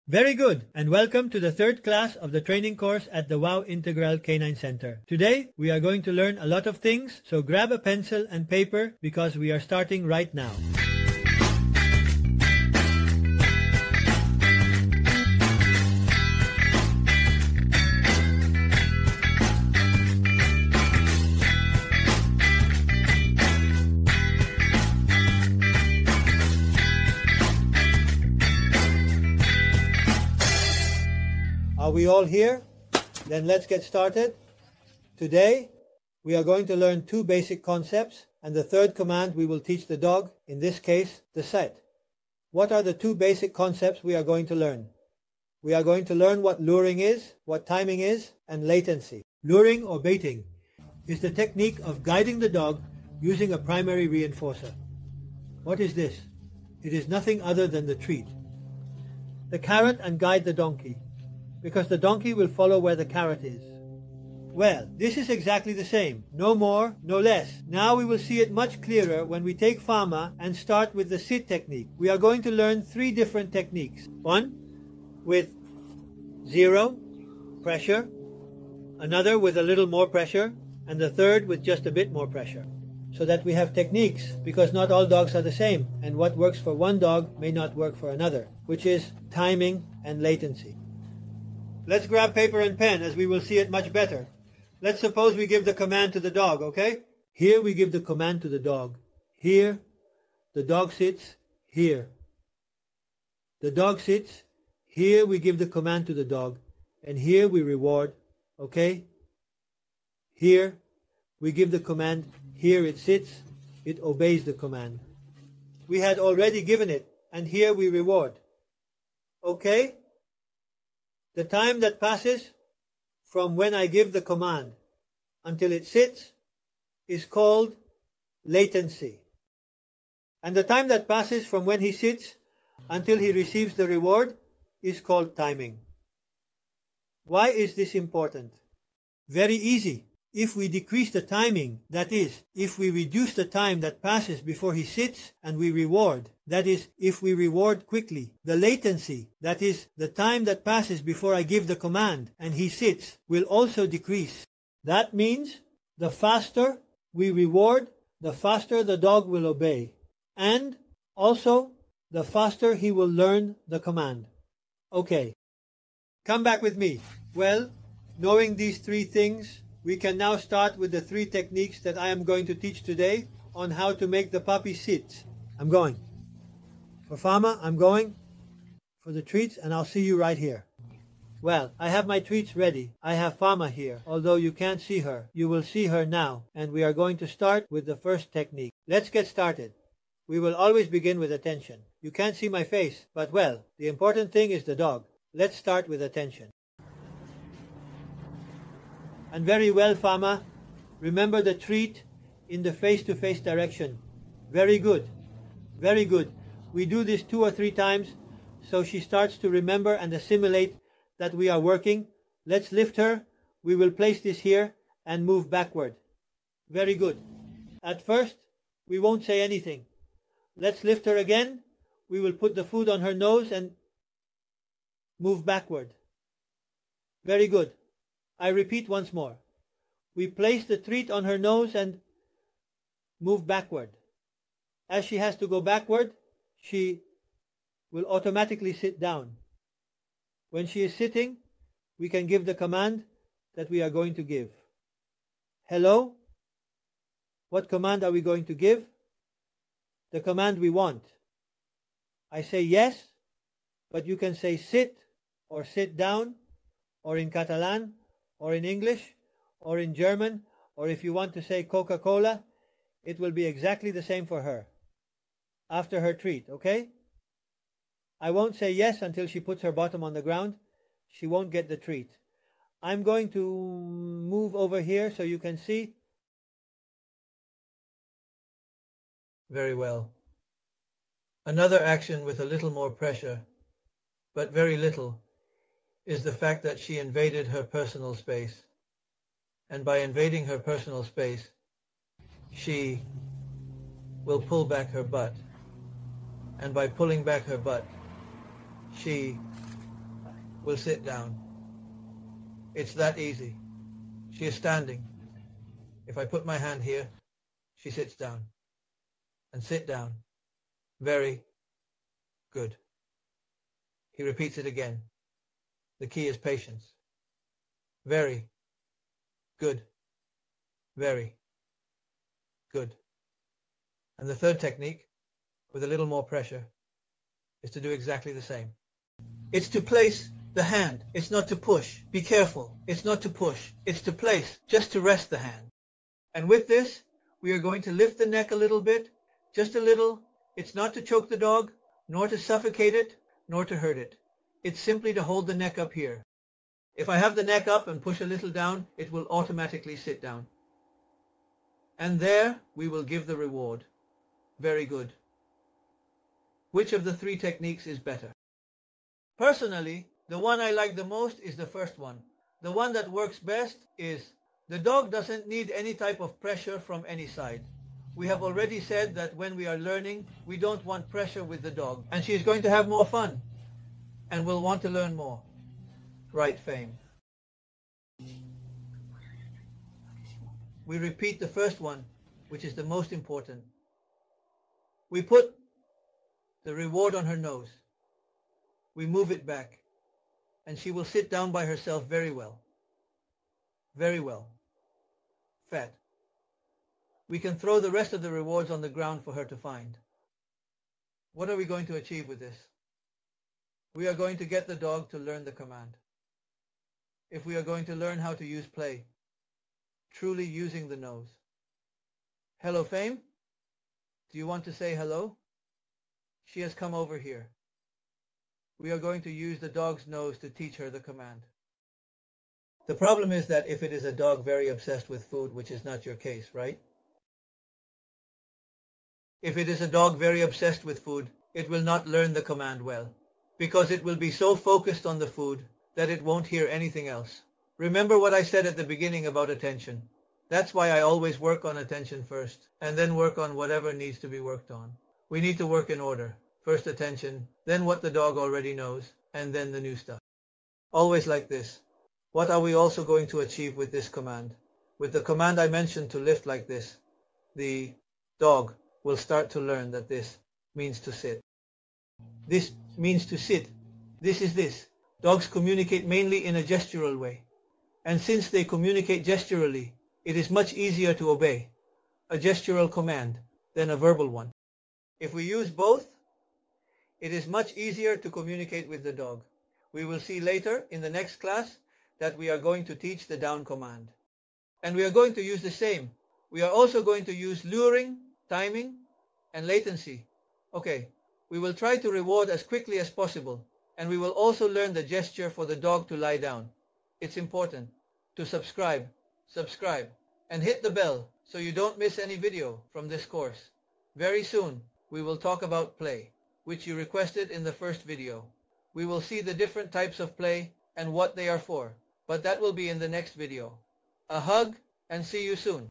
Very good, and welcome to the third class of the training course at the WOW Integral Canine Center. Today, we are going to learn a lot of things, so grab a pencil and paper because we are starting right now. Are we all here? Then let's get started. Today, we are going to learn two basic concepts, and the third command we will teach the dog, in this case, the set. What are the two basic concepts we are going to learn? We are going to learn what luring is, what timing is, and latency. Luring or baiting is the technique of guiding the dog using a primary reinforcer. What is this? It is nothing other than the treat. The carrot and guide the donkey, because the donkey will follow where the carrot is. Well, this is exactly the same, no more, no less. Now we will see it much clearer when we take Fama and start with the sit technique. We are going to learn three different techniques. One with zero pressure, another with a little more pressure, and the third with just a bit more pressure. So that we have techniques, because not all dogs are the same, and what works for one dog may not work for another, which is timing and latency. Let's grab paper and pen, as we will see it much better. Let's suppose we give the command to the dog, okay? Here we give the command to the dog. Here, the dog sits. Here, the dog sits. Here we give the command to the dog. And here we reward, okay? Here we give the command. Here it sits. It obeys the command. We had already given it, and here we reward. Okay? The time that passes from when I give the command until it sits is called latency. And the time that passes from when he sits until he receives the reward is called timing. Why is this important? Very easy. If we decrease the timing, that is, if we reduce the time that passes before he sits and we reward, that is, if we reward quickly, the latency, that is, the time that passes before I give the command and he sits, will also decrease. That means the faster we reward, the faster the dog will obey, and also the faster he will learn the command. Okay, come back with me. Well, knowing these three things, we can now start with the three techniques that I am going to teach today on how to make the puppy sit. I'm going. For Fama, I'm going for the treats, and I'll see you right here. Well, I have my treats ready. I have Fama here. Although you can't see her, you will see her now, and we are going to start with the first technique. Let's get started. We will always begin with attention. You can't see my face, but well, the important thing is the dog. Let's start with attention. And very well, Fama. Remember the treat in the face-to-face direction. Very good. Very good. We do this 2 or 3 times so she starts to remember and assimilate that we are working. Let's lift her. We will place this here and move backward. Very good. At first, we won't say anything. Let's lift her again. We will put the food on her nose and move backward. Very good. I repeat once more. We place the treat on her nose and move backward. As she has to go backward, she will automatically sit down. When she is sitting, we can give the command that we are going to give. Hello? What command are we going to give? The command we want. I say yes, but you can say sit or sit down, or in Catalan, or in English, or in German, or if you want to say Coca-Cola, it will be exactly the same for her. After her treat, okay? I won't say yes until she puts her bottom on the ground. She won't get the treat. I'm going to move over here so you can see. Very well. Another action with a little more pressure, but very little, is the fact that she invaded her personal space. And by invading her personal space, she will pull back her butt. And by pulling back her butt, she will sit down. It's that easy. She is standing. If I put my hand here, she sits down. And sit down. Very good. He repeats it again. The key is patience. Very good. Very good. And the third technique, with a little more pressure, is to do exactly the same. It's to place the hand. It's not to push. Be careful. It's not to push. It's to place, just to rest the hand. And with this, we are going to lift the neck a little bit, just a little. It's not to choke the dog, nor to suffocate it, nor to hurt it. It's simply to hold the neck up here. If I have the neck up and push a little down, it will automatically sit down. And there we will give the reward. Very good. Which of the three techniques is better? Personally, the one I like the most is the first one. The one that works best is the dog doesn't need any type of pressure from any side. We have already said that when we are learning, we don't want pressure with the dog. And she is going to have more fun and will want to learn more. Right, Fame? We repeat the first one, which is the most important. We put the reward on her nose. We move it back, and she will sit down by herself very well. Very well. Fat. We can throw the rest of the rewards on the ground for her to find. What are we going to achieve with this? We are going to get the dog to learn the command. If we are going to learn how to use play, truly using the nose. Hello, Fame? Do you want to say hello? She has come over here. We are going to use the dog's nose to teach her the command. The problem is that if it is a dog very obsessed with food, which is not your case, right? If it is a dog very obsessed with food, it will not learn the command well, because it will be so focused on the food that it won't hear anything else. Remember what I said at the beginning about attention. That's why I always work on attention first, and then work on whatever needs to be worked on. We need to work in order. First attention, then what the dog already knows, and then the new stuff. Always like this. What are we also going to achieve with this command? With the command I mentioned to lift like this, the dog will start to learn that this means to sit. This means to sit. This is this. Dogs communicate mainly in a gestural way. And since they communicate gesturally, it is much easier to obey a gestural command than a verbal one. If we use both, it is much easier to communicate with the dog. We will see later in the next class that we are going to teach the down command. And we are going to use the same. We are also going to use luring, timing, and latency. Okay, we will try to reward as quickly as possible, and we will also learn the gesture for the dog to lie down. It's important to subscribe, and hit the bell so you don't miss any video from this course. Very soon, we will talk about play, which you requested in the first video. We will see the different types of play and what they are for, but that will be in the next video. A hug, and see you soon.